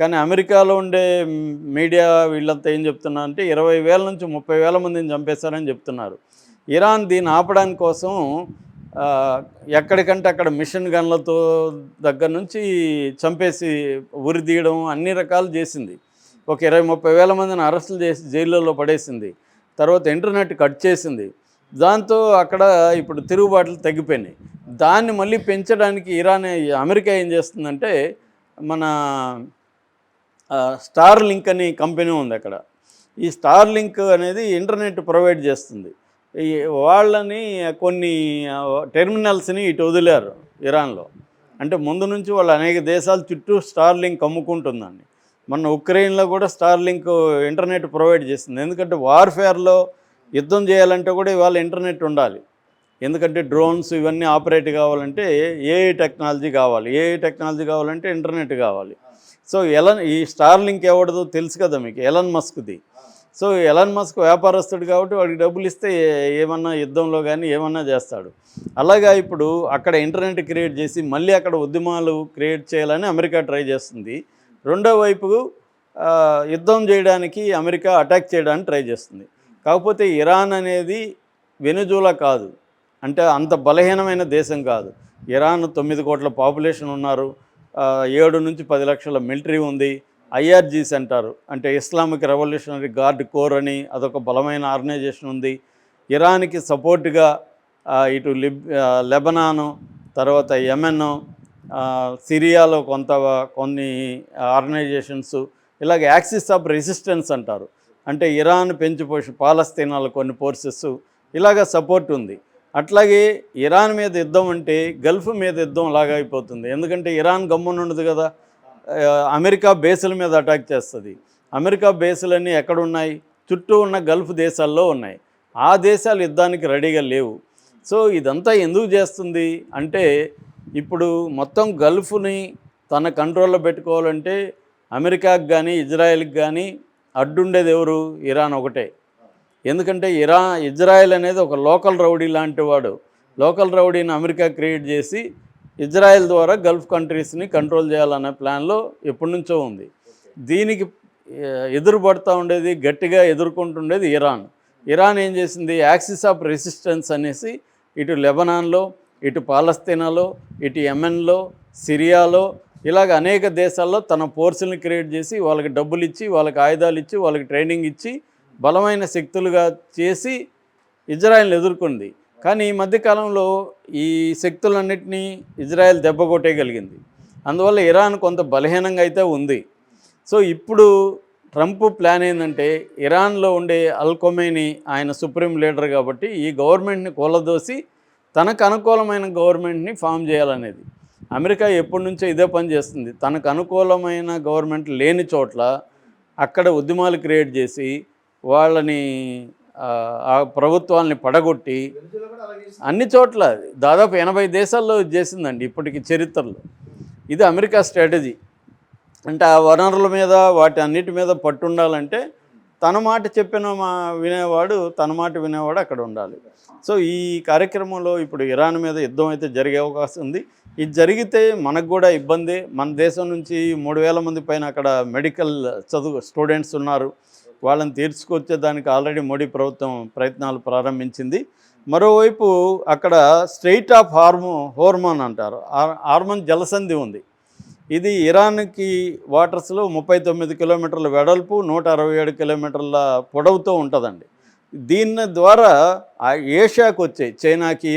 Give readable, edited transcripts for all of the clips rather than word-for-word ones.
కానీ అమెరికాలో ఉండే మీడియా వీళ్ళంతా ఏం చెప్తున్నారంటే 20,000 నుంచి 30,000 మందిని చంపేశారని చెప్తున్నారు. ఇరాన్ దీన్ని ఆపడానికి కోసం ఆహ్, ఎక్కడికంటే అక్కడ మిషన్ గన్‌లతో దగ్గర నుంచి చంపేసి ఉరి తీయడం అన్ని రకాలు చేసింది. ఒక 20, 30,000 మందిని అరెస్టులు చేసి జైళ్ళలో పడేసింది. తర్వాత ఇంటర్నెట్ కట్ చేసింది. దాంతో అక్కడ ఇప్పుడు తిరుగుబాట్లు తగ్గిపోయినాయి. దాన్ని మళ్ళీ పెంచడానికి అమెరికా ఏం చేస్తుందంటే మన స్టార్ లింక్ అని కంపెనీ ఉంది అక్కడ. ఈ స్టార్ లింక్ అనేది ఇంటర్నెట్ ప్రొవైడ్ చేస్తుంది. ఈ వాళ్ళని కొన్ని టెర్మినల్స్‌ని ఇటు వదిలారు ఇరాన్‌లో. అంటే ముందు నుంచి వాళ్ళు అనేక దేశాల చుట్టూ స్టార్ లింక్ అమ్ముకుంటుందండి. మొన్న ఉక్రెయిన్‌లో కూడా స్టార్ లింక్ ఇంటర్నెట్ ప్రొవైడ్ చేస్తుంది. ఎందుకంటే వార్‌ఫేర్‌లో యుద్ధం చేయాలంటే కూడా ఇవాళ ఇంటర్నెట్ ఉండాలి. ఎందుకంటే డ్రోన్స్ ఇవన్నీ ఆపరేట్ కావాలంటే ఏఐ టెక్నాలజీ కావాలి. ఏఐ టెక్నాలజీ కావాలంటే ఇంటర్నెట్ కావాలి. సో ఈ స్టార్ లింక్ ఎవరిదో తెలుసు కదా మీకు, ఎలన్ మస్క్‌ది. సో ఎలన్ మస్క్ వ్యాపారస్తుడు కాబట్టి వాడికి డబ్బులు ఇస్తే ఏమన్నా యుద్ధంలో కానీ ఏమన్నా చేస్తాడు. అలాగా ఇప్పుడు అక్కడ ఇంటర్నెట్ క్రియేట్ చేసి మళ్ళీ అక్కడ ఉద్యమాలు క్రియేట్ చేయాలని అమెరికా ట్రై చేస్తుంది. రెండో వైపు యుద్ధం చేయడానికి అమెరికా అటాక్ చేయడానికి ట్రై చేస్తుంది. కాకపోతే ఇరాన్ అనేది వెనుజులా కాదు, అంటే అంత బలహీనమైన దేశం కాదు. ఇరాన్ 9 కోట్ల పాపులేషన్ ఉన్నారు. 7 నుంచి 10 లక్షల మిలిటరీ ఉంది. ఐఆర్జీస్ అంటారు, అంటే ఇస్లామిక్ రెవల్యూషనరీ గార్డ్ కోర్ అని అదొక బలమైన ఆర్గనైజేషన్ ఉంది. ఇరాన్కి సపోర్ట్గా ఇటు లెబనాను, తర్వాత యెమెన్, సిరియాలో కొన్ని ఆర్గనైజేషన్స్, ఇలాగ యాక్సిస్ ఆఫ్ రెసిస్టెన్స్ అంటారు, అంటే ఇరాన్ పెంచిపోసి పాలస్తీనాలో కొన్ని ఫోర్సెస్, ఇలాగ సపోర్ట్ ఉంది. అట్లాగే ఇరాన్ మీద యుద్ధం అంటే గల్ఫ్ మీద యుద్ధం లాగా అయిపోతుంది. ఎందుకంటే ఇరాన్ గమ్మునుండదు కదా, అమెరికా బేసుల మీద అటాక్ చేస్తుంది. అమెరికా బేసులన్నీ ఎక్కడున్నాయి? చుట్టూ ఉన్న గల్ఫ్ దేశాల్లో ఉన్నాయి. ఆ దేశాలు యుద్ధానికి రెడీగా లేవు. సో ఇదంతా ఎందుకు చేస్తుంది అంటే, ఇప్పుడు మొత్తం గల్ఫ్ని తన కంట్రోల్లో పెట్టుకోవాలంటే అమెరికాకి కానీ ఇజ్రాయెల్కి కానీ అడ్డుండేది ఎవరు? ఇరాన్ ఒకటే. ఎందుకంటే ఇజ్రాయెల్ అనేది ఒక లోకల్ రౌడీ లాంటి వాడు. లోకల్ రౌడీని అమెరికా క్రియేట్ చేసి ఇజ్రాయెల్ ద్వారా గల్ఫ్ కంట్రీస్ని కంట్రోల్ చేయాలనే ప్లాన్లో ఎప్పటి నుంచో ఉంది. దీనికి ఎదురుపడుతూ ఉండేది, గట్టిగా ఎదుర్కొంటుండేది ఇరాన్. ఇరాన్ ఏం చేసింది? యాక్సిస్ ఆఫ్ రెసిస్టెన్స్ అనేసి ఇటు లెబనాన్లో, ఇటు పాలస్తీనాలో, ఇటు యెమెన్లో, సిరియాలో, ఇలాగ అనేక దేశాల్లో తన ఫోర్సుల్ని క్రియేట్ చేసి వాళ్ళకి డబ్బులు ఇచ్చి, వాళ్ళకి ఆయుధాలు ఇచ్చి, వాళ్ళకి ట్రైనింగ్ ఇచ్చి బలమైన శక్తులుగా చేసి ఇజ్రాయెల్ని ఎదుర్కొంది. కానీ ఈ మధ్యకాలంలో ఈ శక్తులన్నింటినీ ఇజ్రాయెల్ దెబ్బ కొట్టేయగలిగింది. అందువల్ల ఇరాన్ కొంత బలహీనంగా అయితే ఉంది. సో ఇప్పుడు ట్రంప్ ప్లాన్ ఏంటంటే, ఇరాన్లో ఉండే ఖొమైనీ ఆయన సుప్రీం లీడర్ కాబట్టి ఈ గవర్నమెంట్ని కూలదోసి తనకు అనుకూలమైన గవర్నమెంట్ని ఫామ్ చేయాలనేది. అమెరికా ఎప్పటి నుంచో ఇదే పని చేస్తుంది. తనకు అనుకూలమైన గవర్నమెంట్ లేని చోట్ల అక్కడ ఉద్యమాలు క్రియేట్ చేసి వాళ్ళని ఆ ప్రభుత్వాలని పడగొట్టి అన్ని చోట్ల దాదాపు 80 దేశాల్లో చేసిందండి ఇప్పటికి చరిత్రలో. ఇది అమెరికా స్ట్రాటజీ. అంటే ఆ వనరుల మీద వాటి అన్నిటి మీద పట్టుండాలంటే తన మాట తన మాట వినేవాడు అక్కడ ఉండాలి. సో ఈ కార్యక్రమంలో ఇప్పుడు ఇరాన్ మీద యుద్ధం అయితే జరిగే అవకాశం ఉంది. ఇది జరిగితే మనకు కూడా ఇబ్బంది. మన దేశం నుంచి 3,000 మంది పైన అక్కడ మెడికల్ స్టూడెంట్స్ ఉన్నారు. వాళ్ళని తీర్చుకొచ్చేదానికి ఆల్రెడీ మోడీ ప్రభుత్వం ప్రయత్నాలు ప్రారంభించింది. మరోవైపు అక్కడ స్ట్రెయిట్ ఆఫ్ హోర్మోన్ అంటారు, హార్మోన్ జలసంధి ఉంది. ఇది ఇరాన్కి వాటర్స్లో 39 కిలోమీటర్ల వెడల్పు, 167 కిలోమీటర్ల పొడవుతో ఉంటుందండి. దీని ద్వారా ఏషియాకు వచ్చే చైనాకి,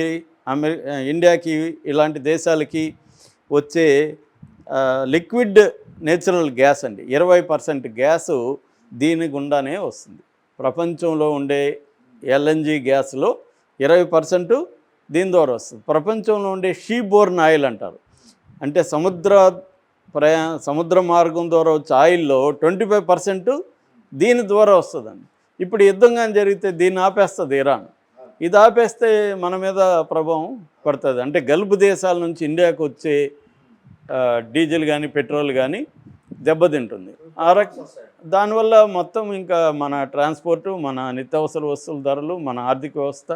ఇండియాకి, ఇలాంటి దేశాలకి వచ్చే లిక్విడ్ నేచురల్ గ్యాస్ అండి, 20% గ్యాసు దీని గుండానే వస్తుంది. ప్రపంచంలో ఉండే ఎల్ఎన్జి గ్యాస్లో 20% దీని ద్వారా వస్తుంది. ప్రపంచంలో ఉండే షీబోర్న్ ఆయిల్ అంటారు, అంటే సముద్ర మార్గం ద్వారా వచ్చే ఆయిల్లో 25% దీని ద్వారా వస్తుందండి. ఇప్పుడు యుద్ధం కానీ జరిగితే దీన్ని ఆపేస్తుంది ఇరాన్. ఇది ఆపేస్తే మన మీద ప్రభావం పడుతుంది. అంటే గల్ఫ్ దేశాల నుంచి ఇండియాకు వచ్చే డీజిల్ కానీ పెట్రోల్ కానీ దెబ్బతింటుంది. దానివల్ల మొత్తం ఇంకా మన ట్రాన్స్పోర్టు, మన నిత్యావసర వస్తువుల ధరలు, మన ఆర్థిక వ్యవస్థ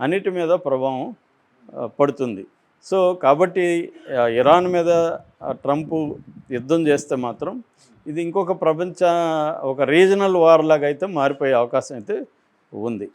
అన్నిటి మీద ప్రభావం పడుతుంది. సో కాబట్టి ఇరాన్ మీద ట్రంప్ యుద్ధం చేస్తే మాత్రం ఇది ఇంకొక ఒక రీజనల్ వార్ లాగా అయితే మారిపోయే అవకాశం అయితే ఉంది.